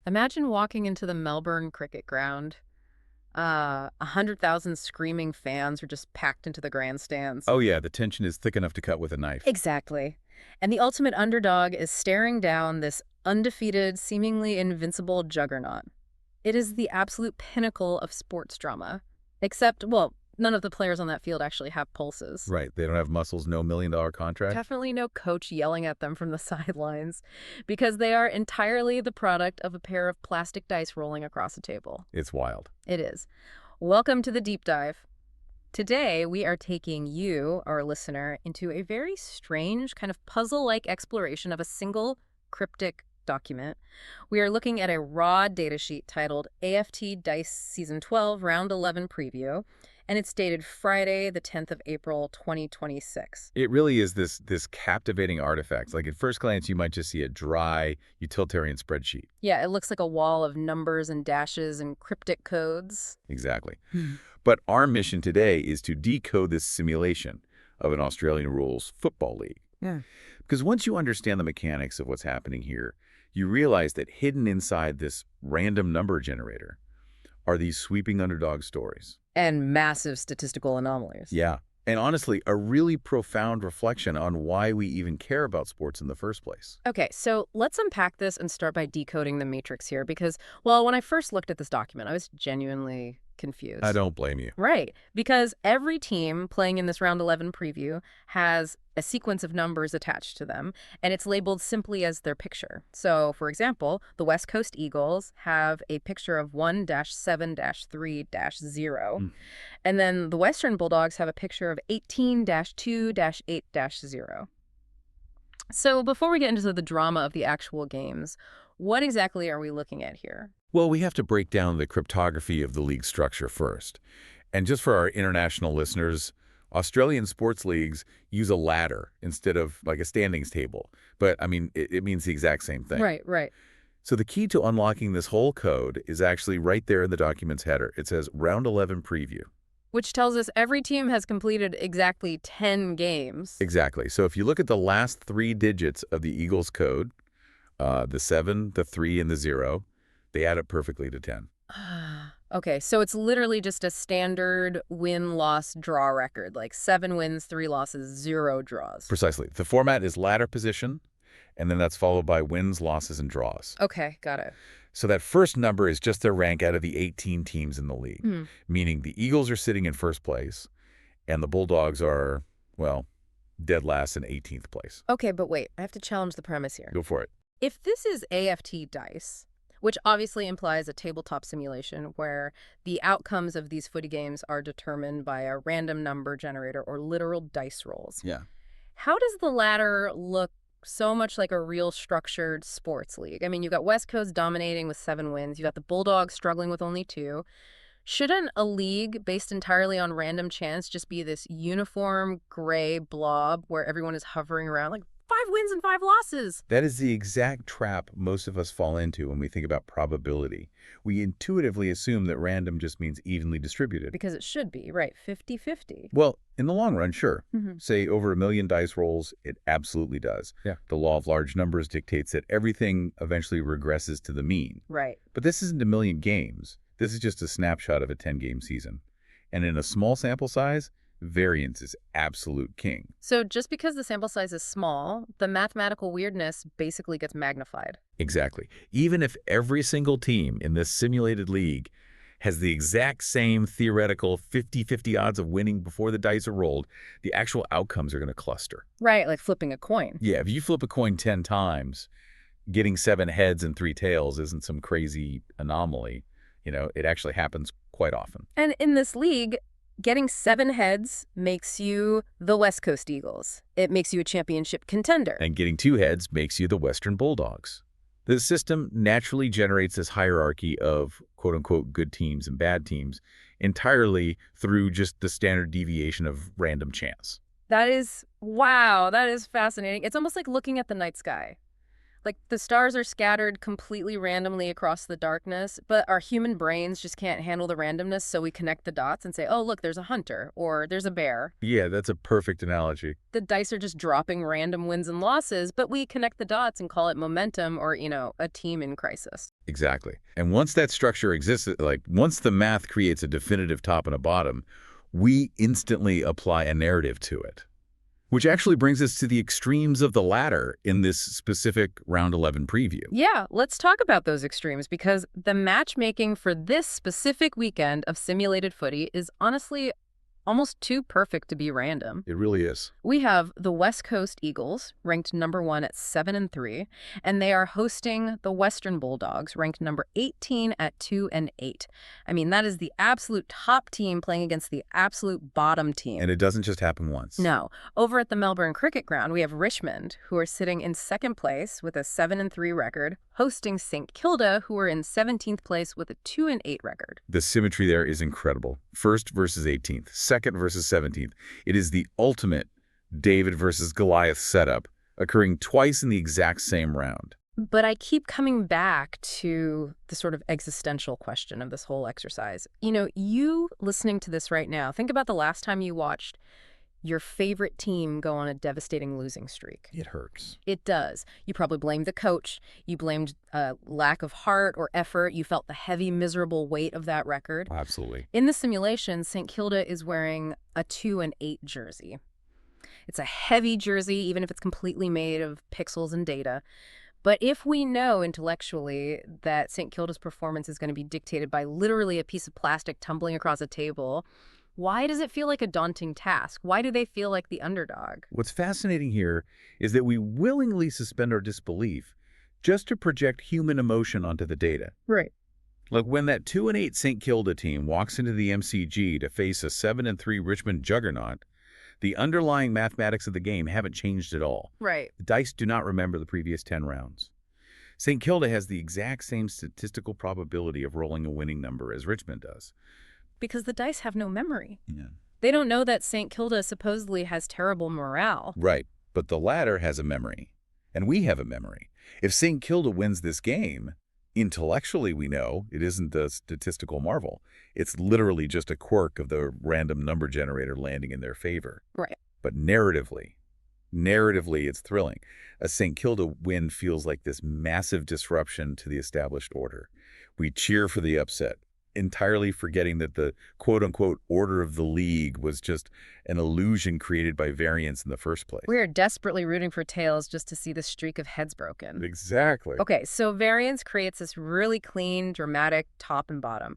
Imagine walking into the Melbourne cricket ground. 100,000 screaming fans are just packed into the grandstands. Oh yeah, the tension is thick enough to cut with a knife. Exactly. And the ultimate underdog is staring down this undefeated, seemingly invincible juggernaut. It is the absolute pinnacle of sports drama. Except, well, none of the players on that field actually have pulses. Right, they don't have muscles, no $1 million contract. Definitely no coach yelling at them from the sidelines, because they are entirely the product of a pair of plastic dice rolling across a table. It's wild. It is. Welcome to the deep dive. Today, we are taking you, our listener, into a very strange, kind of puzzle-like exploration of a single cryptic document. We are looking at a raw datasheet titled AFT Dice Season 12, Round 11 Preview, and it's dated Friday, the 10th of April, 2026. It really is this captivating artifact. Like at first glance, you might just see a dry utilitarian spreadsheet. Yeah, it looks like a wall of numbers and dashes and cryptic codes. Exactly. But our mission today is to decode this simulation of an Australian rules football league. Yeah. Because once you understand the mechanics of what's happening here, you realize that hidden inside this random number generator are these sweeping underdog stories. And massive statistical anomalies. Yeah. And honestly, a really profound reflection on why we even care about sports in the first place. Okay, so let's unpack this and start by decoding the matrix here because, well, when I first looked at this document, I was genuinely confused. I don't blame you. Right, because every team playing in this round 11 preview has a sequence of numbers attached to them, and it's labeled simply as their picture. So, for example, the West Coast Eagles have a picture of 1-7-3-0, and then the Western Bulldogs have a picture of 18-2-8-0. So before we get into the drama of the actual games, what exactly are we looking at here? Well, we have to break down the cryptography of the league structure first. And just for our international listeners, Australian sports leagues use a ladder instead of like a standings table. But, I mean, it means the exact same thing. Right. So the key to unlocking this whole code is actually right there in the document's header. It says Round 11 Preview. Which tells us every team has completed exactly 10 games. Exactly. So if you look at the last 3 digits of the Eagles code, the 7, the 3, and the 0, they add up perfectly to 10. Okay, so it's literally just a standard win-loss draw record, like 7 wins, 3 losses, 0 draws. Precisely. The format is ladder position, and then that's followed by wins, losses, and draws. Okay, got it. So that first number is just their rank out of the 18 teams in the league, meaning the Eagles are sitting in first place, and the Bulldogs are, well, dead last in 18th place. Okay, but wait, I have to challenge the premise here. Go for it. If this is AFT Dice, which obviously implies a tabletop simulation where the outcomes of these footy games are determined by a random number generator or literal dice rolls. Yeah. How does the ladder look so much like a real structured sports league? I mean, you've got West Coast dominating with 7 wins. You've got the Bulldogs struggling with only 2. Shouldn't a league based entirely on random chance just be this uniform gray blob where everyone is hovering around like 5 wins and 5 losses? That is the exact trap most of us fall into when we think about probability. We intuitively assume that random just means evenly distributed. Because it should be, right, 50-50. Well, in the long run, sure. Mm-hmm. Say over 1 million dice rolls, it absolutely does. Yeah. The law of large numbers dictates that everything eventually regresses to the mean. Right. But this isn't 1 million games. This is just a snapshot of a 10-game season. And in a small sample size, variance is absolute king. So just because the sample size is small, the mathematical weirdness basically gets magnified. Exactly. Even if every single team in this simulated league has the exact same theoretical 50-50 odds of winning before the dice are rolled, the actual outcomes are going to cluster. Right, like flipping a coin. Yeah, if you flip a coin 10 times, getting 7 heads and 3 tails isn't some crazy anomaly. You know, it actually happens quite often. And in this league, getting 7 heads makes you the West Coast Eagles. It makes you a championship contender. And getting 2 heads makes you the Western Bulldogs. The system naturally generates this hierarchy of quote-unquote good teams and bad teams entirely through just the standard deviation of random chance. Wow, that is fascinating. It's almost like looking at the night sky. Like the stars are scattered completely randomly across the darkness, but our human brains just can't handle the randomness, so we connect the dots and say, oh, look, there's a hunter or there's a bear. Yeah, that's a perfect analogy. The dice are just dropping random wins and losses, but we connect the dots and call it momentum or, a team in crisis. Exactly. And once that structure exists, like once the math creates a definitive top and a bottom, we instantly apply a narrative to it. Which actually brings us to the extremes of the ladder in this specific Round 11 preview. Yeah, let's talk about those extremes because the matchmaking for this specific weekend of simulated footy is honestly almost too perfect to be random. It really is. We have the West Coast Eagles, ranked number 1 at 7-3, and they are hosting the Western Bulldogs, ranked number 18 at 2-8. I mean, that is the absolute top team playing against the absolute bottom team. And it doesn't just happen once. No. Over at the Melbourne Cricket Ground, we have Richmond, who are sitting in second place with a 7-3 record, hosting St. Kilda, who are in 17th place with a 2-8 record. The symmetry there is incredible. First versus 18th, second versus 17th. It is the ultimate David versus Goliath setup, occurring twice in the exact same round. But I keep coming back to the sort of existential question of this whole exercise. You listening to this right now, think about the last time you watched your favorite team go on a devastating losing streak. It hurts. It does. You probably blamed the coach. You blamed lack of heart or effort. You felt the heavy, miserable weight of that record. Absolutely. In the simulation, St. Kilda is wearing a 2-8 jersey. It's a heavy jersey, even if it's completely made of pixels and data. But if we know intellectually that St. Kilda's performance is going to be dictated by literally a piece of plastic tumbling across a table, why does it feel like a daunting task? Why do they feel like the underdog? What's fascinating here is that we willingly suspend our disbelief just to project human emotion onto the data. Right. Like when that 2-8 St. Kilda team walks into the MCG to face a 7-3 Richmond juggernaut, the underlying mathematics of the game haven't changed at all. Right. The dice do not remember the previous 10 rounds. St. Kilda has the exact same statistical probability of rolling a winning number as Richmond does. Because the dice have no memory. Yeah. They don't know that St. Kilda supposedly has terrible morale. Right, but the latter has a memory, and we have a memory. If St. Kilda wins this game, intellectually we know it isn't a statistical marvel. It's literally just a quirk of the random number generator landing in their favor. Right. But narratively, it's thrilling. A St. Kilda win feels like this massive disruption to the established order. We cheer for the upset, entirely forgetting that the quote-unquote order of the league was just an illusion created by variance in the first place. We are desperately rooting for tails just to see the streak of heads broken. Exactly. Okay, so variance creates this really clean, dramatic top and bottom.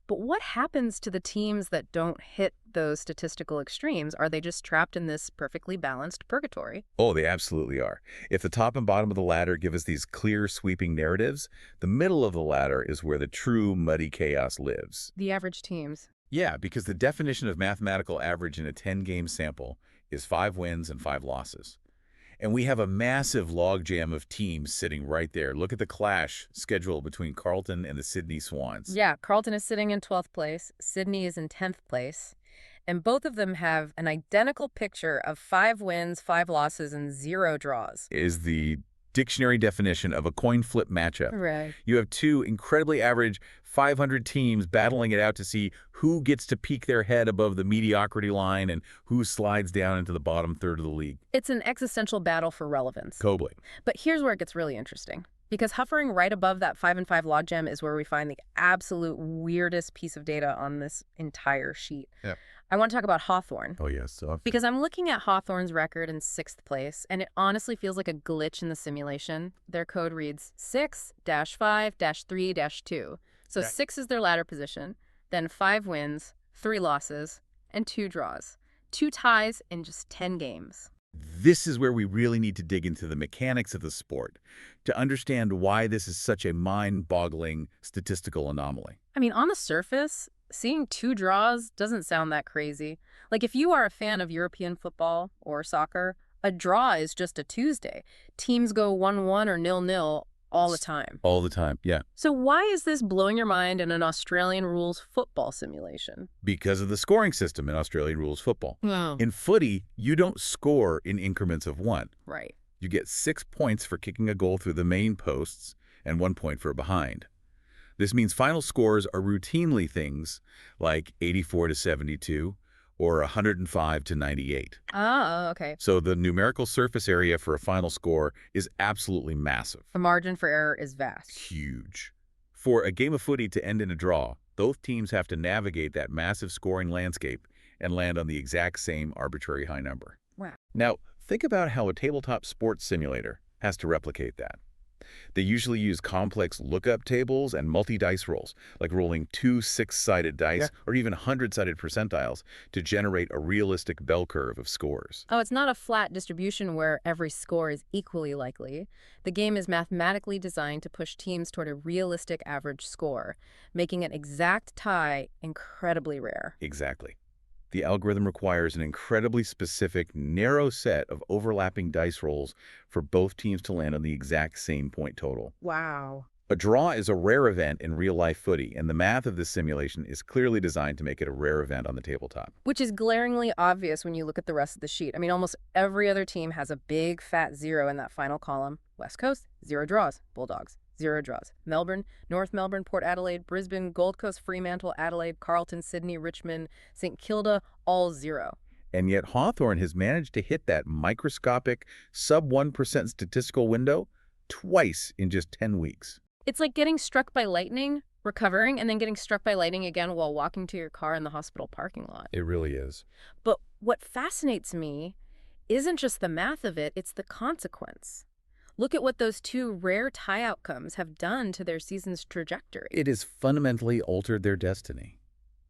But what happens to the teams that don't hit those statistical extremes? Are they just trapped in this perfectly balanced purgatory? Oh, they absolutely are. If the top and bottom of the ladder give us these clear, sweeping narratives, the middle of the ladder is where the true muddy chaos lives. The average teams. Yeah, because the definition of mathematical average in a 10-game sample is 5 wins and 5 losses. And we have a massive logjam of teams sitting right there. Look at the clash schedule between Carlton and the Sydney Swans. Yeah, Carlton is sitting in 12th place. Sydney is in 10th place. And both of them have an identical picture of 5 wins, 5 losses, and 0 draws. Is the dictionary definition of a coin flip matchup. Right. You have two incredibly average 500 teams battling it out to see who gets to peek their head above the mediocrity line and who slides down into the bottom third of the league. It's an existential battle for relevance. Cobley. But here's where it gets really interesting. Because hovering right above that 5 and 5 logjam is where we find the absolute weirdest piece of data on this entire sheet. Yeah. I want to talk about Hawthorn. Oh, yes. So because I'm looking at Hawthorn's record in 6th place, and it honestly feels like a glitch in the simulation. Their code reads 6-5-3-2. So Okay. 6 is their ladder position, then 5 wins, 3 losses, and 2 draws. 2 ties in just 10 games. this is where we really need to dig into the mechanics of the sport to understand why this is such a mind-boggling statistical anomaly. I mean, on the surface, seeing 2 draws doesn't sound that crazy. Like, if you are a fan of European football or soccer, a draw is just a Tuesday. Teams go 1-1 or 0-0 all the time. All the time, yeah. So why is this blowing your mind in an Australian rules football simulation? Because of the scoring system in Australian rules football. Wow. In footy, you don't score in increments of 1. Right. You get 6 points for kicking a goal through the main posts and 1 point for a behind. This means final scores are routinely things like 84-72 or 105-98. Oh, okay. So the numerical surface area for a final score is absolutely massive. The margin for error is vast. Huge. For a game of footy to end in a draw, both teams have to navigate that massive scoring landscape and land on the exact same arbitrary high number. Wow. Now, think about how a tabletop sports simulator has to replicate that. They usually use complex lookup tables and multi-dice rolls, like rolling 2 6-sided dice or even 100-sided percentiles to generate a realistic bell curve of scores. Oh, it's not a flat distribution where every score is equally likely. The game is mathematically designed to push teams toward a realistic average score, making an exact tie incredibly rare. Exactly. The algorithm requires an incredibly specific, narrow set of overlapping dice rolls for both teams to land on the exact same point total. Wow. A draw is a rare event in real-life footy, and the math of this simulation is clearly designed to make it a rare event on the tabletop. Which is glaringly obvious when you look at the rest of the sheet. I mean, almost every other team has a big fat 0 in that final column. West Coast, 0 draws. Bulldogs, 0 draws. Melbourne, North Melbourne, Port Adelaide, Brisbane, Gold Coast, Fremantle, Adelaide, Carlton, Sydney, Richmond, St Kilda, all 0. And yet Hawthorn has managed to hit that microscopic sub-1% statistical window twice in just 10 weeks. It's like getting struck by lightning, recovering, and then getting struck by lightning again while walking to your car in the hospital parking lot. It really is. But what fascinates me isn't just the math of it, it's the consequence. Look at what those 2 rare tie outcomes have done to their season's trajectory. It has fundamentally altered their destiny.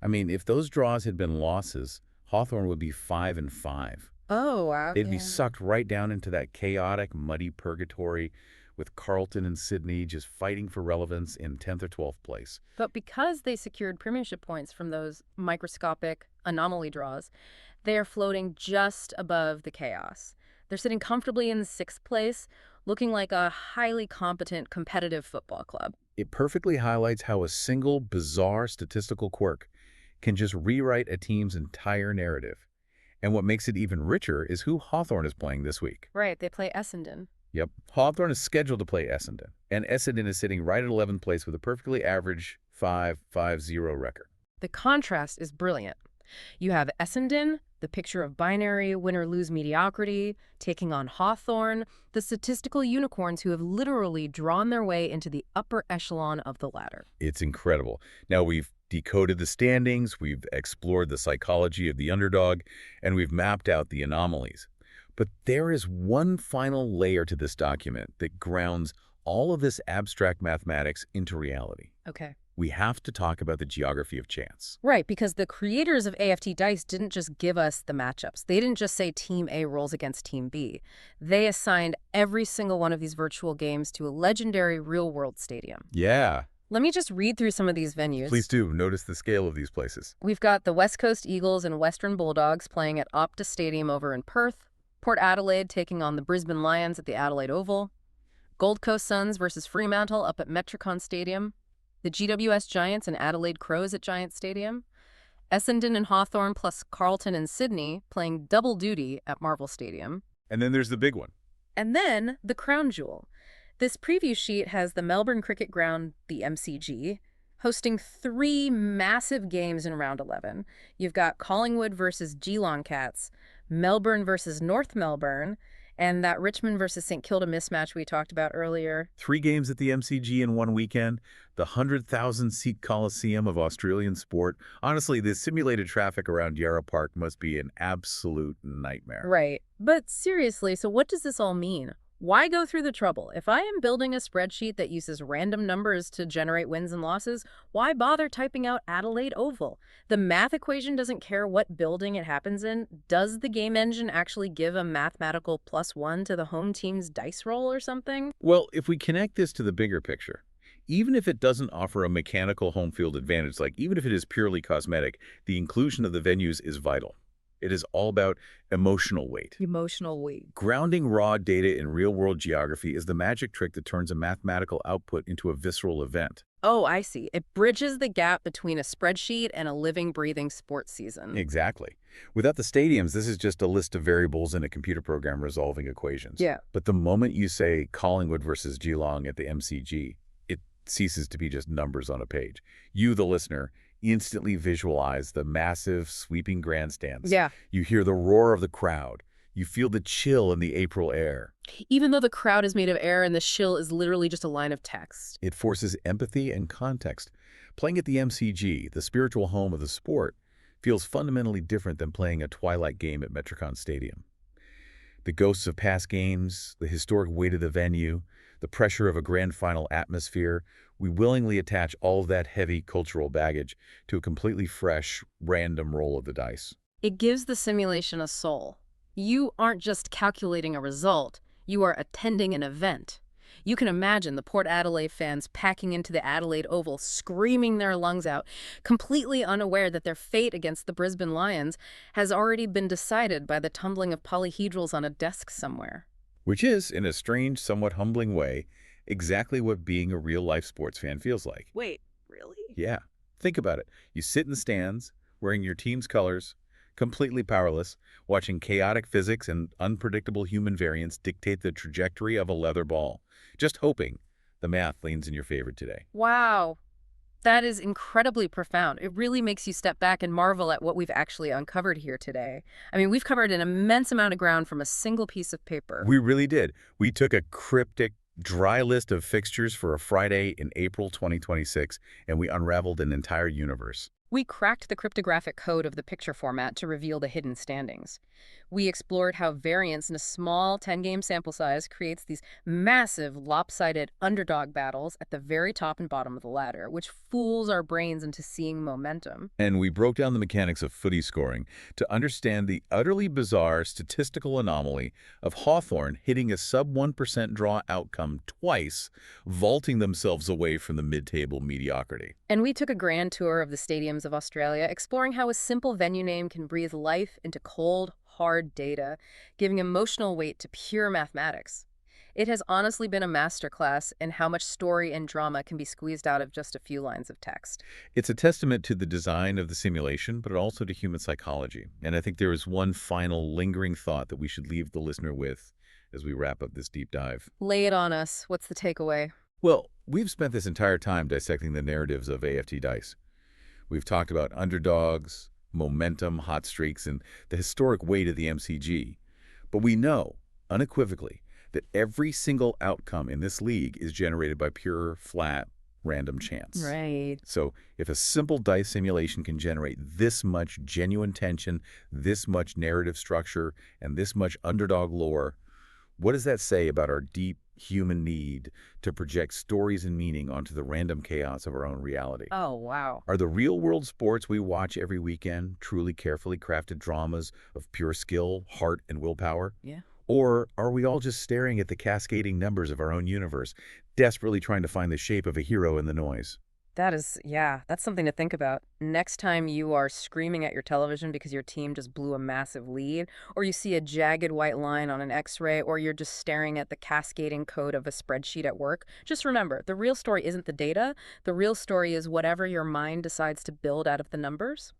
I mean, if those draws had been losses, Hawthorn would be 5-5. Oh, wow. They'd be sucked right down into that chaotic, muddy purgatory with Carlton and Sydney just fighting for relevance in 10th or 12th place. But because they secured premiership points from those microscopic anomaly draws, they are floating just above the chaos. They're sitting comfortably in 6th place, looking like a highly competent, competitive football club. It perfectly highlights how a single, bizarre statistical quirk can just rewrite a team's entire narrative. And what makes it even richer is who Hawthorn is playing this week. Right, they play Essendon. Yep, Hawthorn is scheduled to play Essendon, and Essendon is sitting right at 11th place with a perfectly average 5-5-0 record. The contrast is brilliant. You have Essendon, the picture of binary win-or-lose mediocrity, taking on Hawthorn, the statistical unicorns who have literally drawn their way into the upper echelon of the ladder. It's incredible. Now, we've decoded the standings, we've explored the psychology of the underdog, and we've mapped out the anomalies. But there is one final layer to this document that grounds all of this abstract mathematics into reality. Okay. We have to talk about the geography of chance. Right, because the creators of AFT Dice didn't just give us the matchups. They didn't just say Team A rolls against Team B. They assigned every single one of these virtual games to a legendary real-world stadium. Yeah. Let me just read through some of these venues. Please do. Notice the scale of these places. We've got the West Coast Eagles and Western Bulldogs playing at Optus Stadium over in Perth. Port Adelaide taking on the Brisbane Lions at the Adelaide Oval. Gold Coast Suns versus Fremantle up at Metricon Stadium. The GWS Giants and Adelaide Crows at Giant Stadium. Essendon and Hawthorn plus Carlton and Sydney playing double duty at Marvel Stadium. And then there's the big one. And then the crown jewel. This preview sheet has the Melbourne Cricket Ground, the MCG, hosting 3 massive games in round 11. You've got Collingwood versus Geelong Cats, Melbourne versus North Melbourne, and that Richmond versus St Kilda mismatch we talked about earlier. 3 games at the MCG in one weekend, the 100,000-seat Coliseum of Australian sport. Honestly, the simulated traffic around Yarra Park must be an absolute nightmare. Right. But seriously, so what does this all mean? Why go through the trouble? If I am building a spreadsheet that uses random numbers to generate wins and losses, why bother typing out Adelaide Oval? The math equation doesn't care what building it happens in. Does the game engine actually give a mathematical +1 to the home team's dice roll or something? Well, if we connect this to the bigger picture, even if it doesn't offer a mechanical home field advantage, like even if it is purely cosmetic, the inclusion of the venues is vital. It is all about emotional weight. Emotional weight. Grounding raw data in real-world geography is the magic trick that turns a mathematical output into a visceral event. Oh, I see. It bridges the gap between a spreadsheet and a living, breathing sports season. Exactly. Without the stadiums, this is just a list of variables in a computer program resolving equations. Yeah. But the moment you say Collingwood versus Geelong at the MCG, it ceases to be just numbers on a page. You, the listener, instantly visualize the massive, sweeping grandstands. Yeah. You hear the roar of the crowd. You feel the chill in the April air. Even though the crowd is made of air and the shill is literally just a line of text. It forces empathy and context. Playing at the MCG, the spiritual home of the sport, feels fundamentally different than playing a twilight game at Metricon Stadium. The ghosts of past games, the historic weight of the venue, the pressure of a grand final atmosphere, we willingly attach all of that heavy cultural baggage to a completely fresh, random roll of the dice. It gives the simulation a soul. You aren't just calculating a result, you are attending an event. You can imagine the Port Adelaide fans packing into the Adelaide Oval, screaming their lungs out, completely unaware that their fate against the Brisbane Lions has already been decided by the tumbling of polyhedrals on a desk somewhere. Which is, in a strange, somewhat humbling way, exactly what being a real-life sports fan feels like. Wait, really? Yeah. Think about it. You sit in the stands, wearing your team's colors, completely powerless, watching chaotic physics and unpredictable human variance dictate the trajectory of a leather ball, just hoping the math leans in your favor today. Wow. That is incredibly profound. It really makes you step back and marvel at what we've actually uncovered here today. I mean, we've covered an immense amount of ground from a single piece of paper. We really did. We took a cryptic, dry list of fixtures for a Friday in April 2026, and we unraveled an entire universe. We cracked the cryptographic code of the picture format to reveal the hidden standings. We explored how variance in a small 10-game sample size creates these massive, lopsided underdog battles at the very top and bottom of the ladder, which fools our brains into seeing momentum. And we broke down the mechanics of footy scoring to understand the utterly bizarre statistical anomaly of Hawthorn hitting a sub-1% draw outcome twice, vaulting themselves away from the mid-table mediocrity. And we took a grand tour of the stadiums of Australia, exploring how a simple venue name can breathe life into cold, hard data, giving emotional weight to pure mathematics. It has honestly been a masterclass in how much story and drama can be squeezed out of just a few lines of text. It's a testament to the design of the simulation, but also to human psychology. And I think there is one final lingering thought that we should leave the listener with as we wrap up this deep dive. Lay it on us. What's the takeaway? Well, we've spent this entire time dissecting the narratives of AFT Dice. We've talked about underdogs, momentum, hot streaks, and the historic weight of the MCG. But we know, unequivocally, that every single outcome in this league is generated by pure, flat, random chance. Right. So if a simple dice simulation can generate this much genuine tension, this much narrative structure, and this much underdog lore, what does that say about our deep human need to project stories and meaning onto the random chaos of our own reality? Oh, wow. Are the real-world sports we watch every weekend truly carefully crafted dramas of pure skill, heart, and willpower? Yeah. Or are we all just staring at the cascading numbers of our own universe, desperately trying to find the shape of a hero in the noise? That's something to think about. Next time you are screaming at your television because your team just blew a massive lead, or you see a jagged white line on an x-ray, or you're just staring at the cascading code of a spreadsheet at work, just remember, the real story isn't the data. The real story is whatever your mind decides to build out of the numbers.